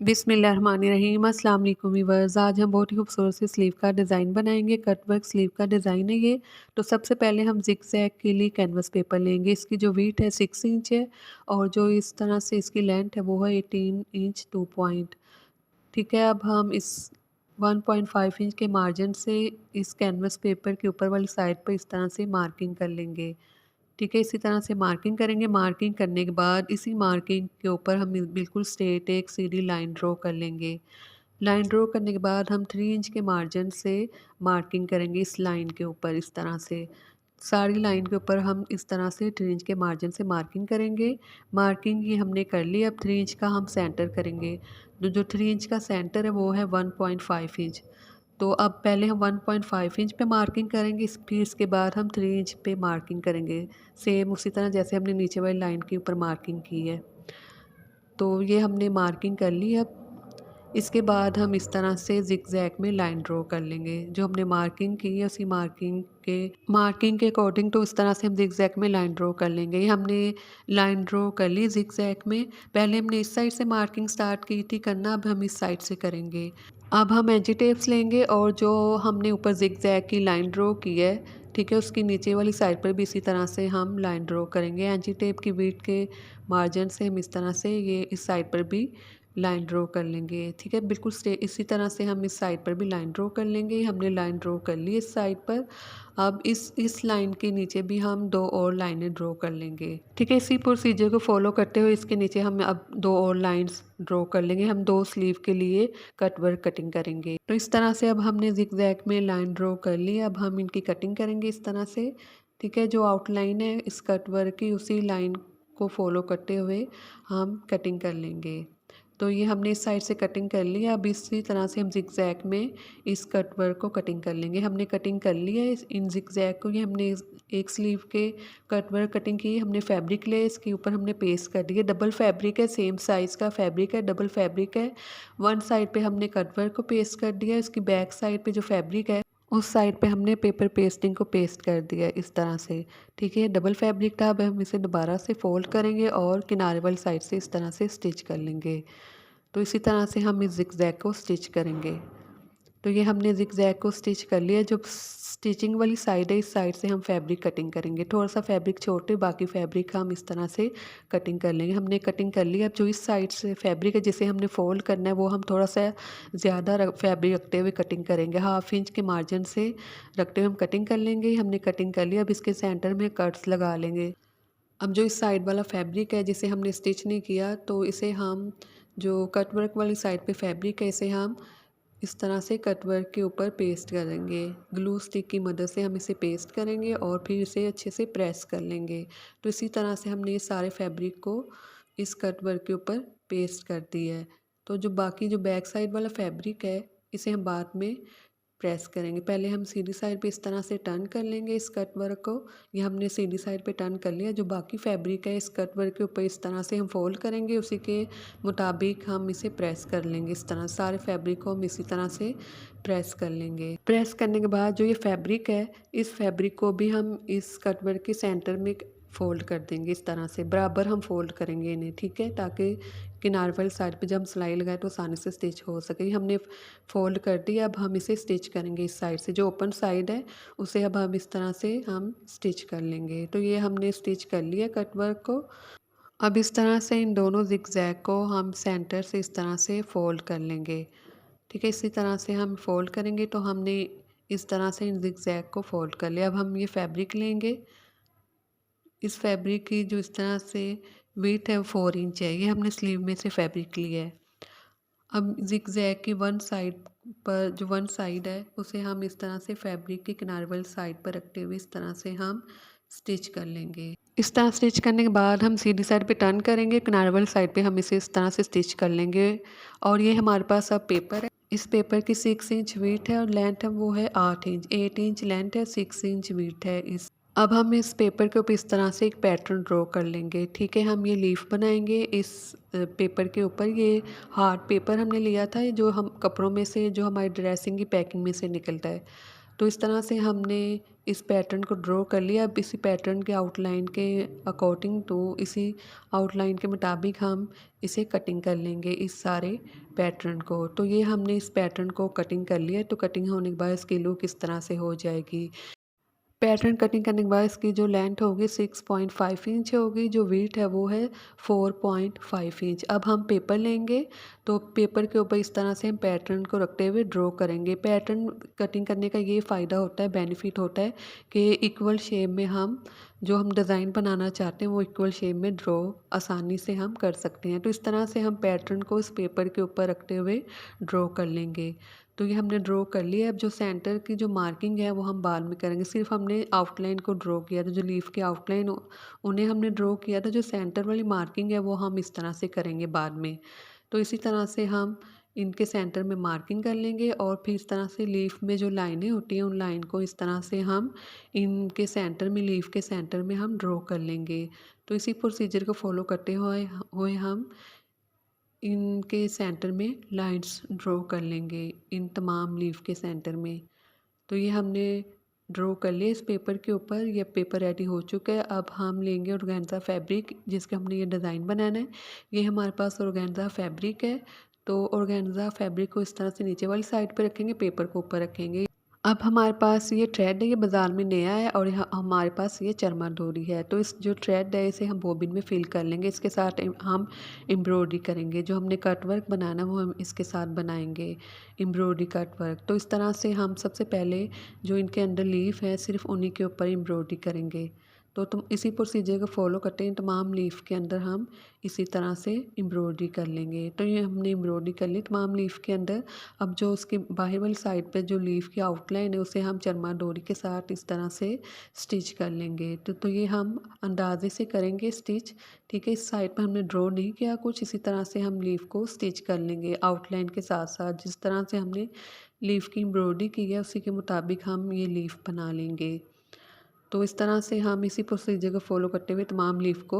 बिस्मिल्लाहिर्रहमानिर्रहीम। अस्सलाम वालेकुम व्यूअर्स। आज हम बहुत ही खूबसूरत सी स्लीव का डिज़ाइन बनाएंगे। कट वर्क स्लीव का डिज़ाइन है ये। तो सबसे पहले हम ज़िगज़ैग के लिए कैनवस पेपर लेंगे। इसकी जो वीथ है 6 इंच है और जो इस तरह से इसकी लेंथ है वो है 18 इंच 2 पॉइंट। ठीक है, अब हम इस 1.5 इंच के मार्जिन से इस कैनवस पेपर के ऊपर वाली साइड पर इस तरह से मार्किंग कर लेंगे। ठीक है, इसी तरह से मार्किंग करेंगे। मार्किंग करने के बाद इसी मार्किंग के ऊपर हम बिल्कुल स्ट्रेट एक सीधी लाइन ड्रॉ कर लेंगे। लाइन ड्रॉ करने के बाद हम 3 इंच के मार्जिन से मार्किंग करेंगे इस लाइन के ऊपर इस तरह से। सारी लाइन के ऊपर हम इस तरह से 3 इंच के मार्जिन से मार्किंग करेंगे। मार्किंग ये हमने कर ली। अब 3 इंच का हम सेंटर करेंगे। जो 3 इंच का सेंटर है वो है 1.5 इंच। तो अब पहले हम 1.5 इंच पे मार्किंग करेंगे, फिर इसके बाद हम 3 इंच पे मार्किंग करेंगे। सेम उसी तरह जैसे हमने नीचे वाली लाइन के ऊपर मार्किंग की है। तो ये हमने मार्किंग कर ली। अब इसके बाद हम इस तरह से ज़िगज़ैग में लाइन ड्रॉ कर लेंगे। जो हमने मार्किंग की है उसी मार्किंग के अकॉर्डिंग तो इस तरह से हम ज़िगज़ैग में लाइन ड्रॉ कर लेंगे। ये हमने लाइन ड्रॉ कर ली ज़िगज़ैग में। पहले हमने इस साइड से मार्किंग स्टार्ट की थी करना, अब हम इस साइड से करेंगे। अब हम एंची टेप्स लेंगे और जो हमने ऊपर ज़िगज़ैग की लाइन ड्रॉ की है, ठीक है, उसकी नीचे वाली साइड पर भी इसी तरह से हम लाइन ड्रॉ करेंगे। एंची टेप की बीट के मार्जिन से हम इस तरह से ये इस साइड पर भी लाइन ड्रॉ कर लेंगे। ठीक है, बिल्कुल इसी तरह से हम इस साइड पर भी लाइन ड्रॉ कर लेंगे। हमने लाइन ड्रॉ कर ली इस साइड पर। अब इस लाइन के नीचे भी हम 2 और लाइनें ड्रॉ कर लेंगे। ठीक है, इसी प्रोसीजर को फॉलो करते हुए इसके नीचे हम अब 2 और लाइंस ड्रॉ कर लेंगे। हम 2 स्लीव के लिए कट वर्क कटिंग करेंगे। तो इस तरह से अब हमने ज़िगज़ैग में लाइन ड्रॉ कर ली। अब हम इनकी कटिंग करेंगे इस तरह से। ठीक है, जो आउटलाइन है इस कट वर्क की उसी लाइन को फॉलो करते हुए हम कटिंग कर लेंगे। तो ये हमने इस साइड से कटिंग कर ली है। अब इसी तरह से हम ज़िगज़ैग में इस कट वर्क को कटिंग कर लेंगे। हमने कटिंग कर ली है इन ज़िगज़ैग को। ये हमने एक स्लीव के कट वर्क कटिंग की। हमने फैब्रिक लिया, इसके ऊपर हमने पेस्ट कर दिया। डबल फैब्रिक है, सेम साइज़ का फैब्रिक है, डबल फैब्रिक है। वन साइड पे हमने कट वर्क को पेस्ट कर दिया। इसकी बैक साइड पे जो फैब्रिक है उस साइड पे हमने पेपर पेस्टिंग को पेस्ट कर दिया इस तरह से। ठीक है, डबल फैब्रिक था। अब हम इसे दोबारा से फोल्ड करेंगे और किनारे वाली साइड से इस तरह से स्टिच कर लेंगे। तो इसी तरह से हम इस ज़िगज़ैग को स्टिच करेंगे। तो ये हमने ज़िगज़ैग को स्टिच कर लिया। जो स्टिचिंग वाली साइड है इस साइड से हम फैब्रिक कटिंग करेंगे। थोड़ा सा फैब्रिक छोड़ बाकी फैब्रिक हम इस तरह से कटिंग कर लेंगे। हमने कटिंग कर लिया। अब जो इस साइड से फैब्रिक है जिसे हमने फोल्ड करना है वो हम थोड़ा सा ज़्यादा फैब्रिक रखते हुए कटिंग करेंगे। 1/2 इंच के मार्जिन से रखते हुए हम कटिंग कर लेंगे। हमने कटिंग कर लिया। अब इसके सेंटर में कट्स लगा लेंगे। अब जो इस साइड वाला फैब्रिक है जिसे हमने स्टिच नहीं किया तो इसे हम जो कट वर्क वाली साइड पे फैब्रिक है इसे हम इस तरह से कट वर्क के ऊपर पेस्ट करेंगे। ग्लू स्टिक की मदद से हम इसे पेस्ट करेंगे और फिर इसे अच्छे से प्रेस कर लेंगे। तो इसी तरह से हमने ये सारे फैब्रिक को इस कट वर्क के ऊपर पेस्ट कर दिया है। तो जो बाकी जो बैक साइड वाला फैब्रिक है इसे हम बाद में प्रेस करेंगे। पहले हम सीधी साइड पे इस तरह से टर्न कर लेंगे इस कट वर्क को। ये हमने सीधी साइड पे टर्न कर लिया। जो बाकी फैब्रिक है इस कट वर्क के ऊपर इस तरह से हम फोल्ड करेंगे। उसी के मुताबिक हम इसे प्रेस कर लेंगे। इस तरह सारे फैब्रिक को हम इसी तरह से प्रेस कर लेंगे। प्रेस करने के बाद जो ये फैब्रिक है इस फैब्रिक को भी हम इस कट वर्क के सेंटर में फ़ोल्ड कर देंगे। इस तरह से बराबर हम फ़ोल्ड करेंगे इन्हें। ठीक है, ताकि किनारे वाली साइड पे जब हम सिलाई लगाए तो आसानी से स्टिच हो सके। हमने फ़ोल्ड कर दिया। अब हम इसे स्टिच करेंगे इस साइड से। जो ओपन साइड है उसे अब हम इस तरह से हम स्टिच कर लेंगे। तो ये हमने स्टिच कर लिया कट वर्क को। अब इस तरह से इन दोनों ज़िगज़ैग को हम सेंटर से इस तरह से फ़ोल्ड कर लेंगे। ठीक है, इसी तरह से हम फ़ोल्ड करेंगे। तो हमने इस तरह से इन ज़िगज़ैग को फ़ोल्ड कर लिया। अब हम ये फैब्रिक लेंगे। इस फैब्रिक की जो इस तरह से विड्थ है वो 4 इंच है। ये हमने स्लीव में से फैब्रिक लिया है। अब ज़िगज़ैग की वन साइड पर जो वन साइड है उसे हम इस तरह से फैब्रिक के किनारे वाली साइड पर रखते हुए इस तरह से हम स्टिच कर लेंगे। इस तरह स्टिच करने के बाद हम सीधी साइड पे टर्न करेंगे। किनारे वाली साइड पे हम इसे इस तरह से स्टिच कर लेंगे। और ये हमारे पास अब पेपर है। इस पेपर की 6 इंच विड्थ है और लेंथ है वो है 8 इंच। 8 इंच लेंथ है, 6 इंच विड्थ है। अब हम इस पेपर के ऊपर इस तरह से एक पैटर्न ड्रॉ कर लेंगे। ठीक है, हम ये लीफ बनाएंगे इस पेपर के ऊपर। ये हार्ड पेपर हमने लिया था, ये जो हम कपड़ों में से जो हमारी ड्रेसिंग की पैकिंग में से निकलता है। तो इस तरह से हमने इस पैटर्न को ड्रॉ कर लिया। अब इसी पैटर्न के आउटलाइन के अकॉर्डिंग टू इसी आउटलाइन के मुताबिक हम इसे कटिंग कर लेंगे इस सारे पैटर्न को। तो ये हमने इस पैटर्न को कटिंग कर लिया। तो कटिंग होने के बाद इसकी लुक इस तरह से हो जाएगी। पैटर्न कटिंग करने के बाद इसकी जो लेंथ होगी 6.5 इंच होगी, जो विड्थ है वो है 4.5 इंच। अब हम पेपर लेंगे, तो पेपर के ऊपर इस तरह से हम पैटर्न को रखते हुए ड्रॉ करेंगे। पैटर्न कटिंग करने का ये फ़ायदा होता है, बेनिफिट होता है कि इक्वल शेप में हम जो हम डिज़ाइन बनाना चाहते हैं वो इक्वल शेप में ड्रॉ आसानी से हम कर सकते हैं। तो इस तरह से हम पैटर्न को इस पेपर के ऊपर रखते हुए ड्रॉ कर लेंगे। तो ये हमने ड्रॉ कर लिया। अब जो सेंटर की जो मार्किंग है वो हम बाद में करेंगे। सिर्फ हमने आउटलाइन को ड्रॉ किया था, जो लीफ की आउटलाइन उन्हें हमने ड्रॉ किया था। जो सेंटर वाली मार्किंग है वो हम इस तरह से करेंगे बाद में। तो इसी तरह से हम इनके सेंटर में मार्किंग कर लेंगे और फिर इस तरह से लीफ में जो लाइनें होती हैं उन लाइन को इस तरह से हम इनके सेंटर में, लीफ के सेंटर में हम ड्रॉ कर लेंगे। तो इसी प्रोसीजर को फॉलो करते हुए हम इनके सेंटर में लाइन्स ड्रॉ कर लेंगे इन तमाम लीफ के सेंटर में। तो ये हमने ड्रॉ कर लिया इस पेपर के ऊपर। ये पेपर रेडी हो चुका है। अब हम लेंगे ऑर्गेन्जा फैब्रिक जिसका हमने ये डिज़ाइन बनाना है। ये हमारे पास ऑर्गेन्जा फैब्रिक है। तो ऑर्गेन्जा फैब्रिक को इस तरह से नीचे वाली साइड पे रखेंगे, पेपर को ऊपर रखेंगे। अब हमारे पास ये थ्रेड है, ये बाज़ार में नया है और हमारे पास ये चरमा डोरी है। तो इस जो थ्रेड है इसे हम बॉबिन में फिल कर लेंगे। इसके साथ हम एम्ब्रॉयडरी करेंगे। जो हमने कट वर्क बनाना है वो हम इसके साथ बनाएंगे, एम्ब्रॉयडरी कट वर्क। तो इस तरह से हम सबसे पहले जो इनके अंदर लीफ है सिर्फ उन्हीं के ऊपर एम्ब्रॉयडरी करेंगे। तो तुम इसी प्रोसीजर को फॉलो करते हैं, तमाम लीफ के अंदर हम इसी तरह से एम्ब्रॉयडरी कर लेंगे। तो ये हमने एम्ब्रॉयडरी कर ली तमाम लीफ के अंदर। अब जो उसकी बाहर वाली साइड पे जो लीफ की आउटलाइन है उसे हम चरमा डोरी के साथ इस तरह से स्टिच कर लेंगे। तो ये हम अंदाजे से करेंगे स्टिच, ठीक है। इस साइड पे हमने ड्रॉ नहीं किया कुछ, इसी तरह से हम लीफ को स्टिच कर लेंगे आउटलाइन के साथ साथ। जिस तरह से हमने लीफ की एम्ब्रॉयडरी की है उसी के मुताबिक हम ये लीफ बना लेंगे। तो इस तरह से हम इसी प्रोसीजर को फॉलो करते हुए तमाम लीफ को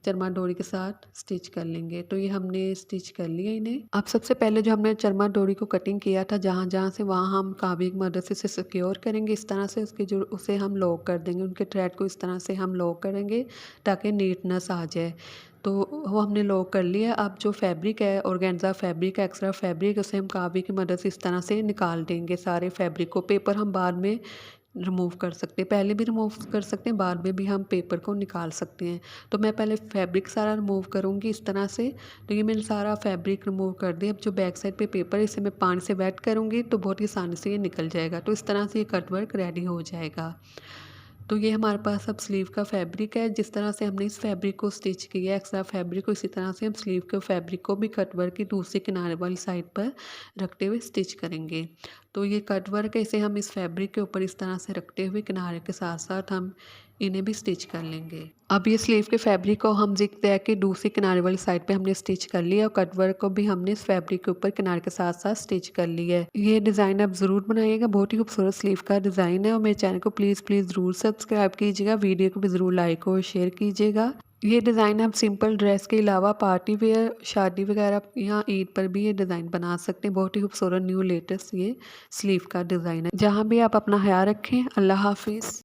चरमा डोरी के साथ स्टिच कर लेंगे। तो ये हमने स्टिच कर लिया इन्हें। अब सबसे पहले जो हमने चरमा डोरी को कटिंग किया था जहाँ जहाँ से, वहाँ हम काबी की मदद से सिक्योर करेंगे इस तरह से। उसके जो उसे हम लॉक कर देंगे, उनके थ्रेड को इस तरह से हम लॉक करेंगे ताकि नीटनेस आ जाए। तो वो हमने लॉक कर लिया। अब जो फैब्रिक है ऑर्गेन्जा फैब्रिक, एक्स्ट्रा फैब्रिक, उसे हम काबी की मदद से इस तरह से निकाल देंगे सारे फैब्रिक को। पेपर हम बाद में रिमूव कर सकते हैं, पहले भी रिमूव कर सकते हैं, बाद में भी हम पेपर को निकाल सकते हैं। तो मैं पहले फैब्रिक सारा रिमूव करूँगी इस तरह से। तो ये मैंने सारा फैब्रिक रिमूव कर दिया। अब जो बैक साइड पे पेपर है इसे मैं पानी से वेट करूँगी तो बहुत ही आसानी से ये निकल जाएगा। तो इस तरह से ये कट वर्क रेडी हो जाएगा। तो ये हमारे पास अब स्लीव का फैब्रिक है। जिस तरह से हमने इस फैब्रिक को स्टिच किया है एक्स्ट्रा फैब्रिक को, इसी तरह से हम स्लीव के फैब्रिक को भी कट वर्क की दूसरे किनारे वाली साइड पर रखते हुए स्टिच करेंगे। तो ये कट वर्क है, इसे हम इस फैब्रिक के ऊपर इस तरह से रखते हुए किनारे के साथ साथ हम इन्हें भी स्टिच कर लेंगे। अब ये स्लीव के फैब्रिक को हम ज़िग-ज़ैग के दूसरी किनारे वाली साइड पे हमने स्टिच कर लिया और कट वर्क को भी हमने इस फैब्रिक के ऊपर किनारे के साथ साथ स्टिच कर लिया है। ये डिज़ाइन आप ज़रूर बनाइएगा, बहुत ही खूबसूरत स्लीव का डिज़ाइन है। और मेरे चैनल को प्लीज़ ज़रूर सब्सक्राइब कीजिएगा, वीडियो को भी ज़रूर लाइक और शेयर कीजिएगा। ये डिज़ाइन आप सिंपल ड्रेस के अलावा पार्टी वेयर, शादी वगैरह या ईद पर भी ये डिज़ाइन बना सकते हैं। बहुत ही खूबसूरत न्यू लेटेस्ट ये स्लीव का डिज़ाइन है। जहाँ भी आप अपना ख्याल रखें। अल्लाह हाफिज़।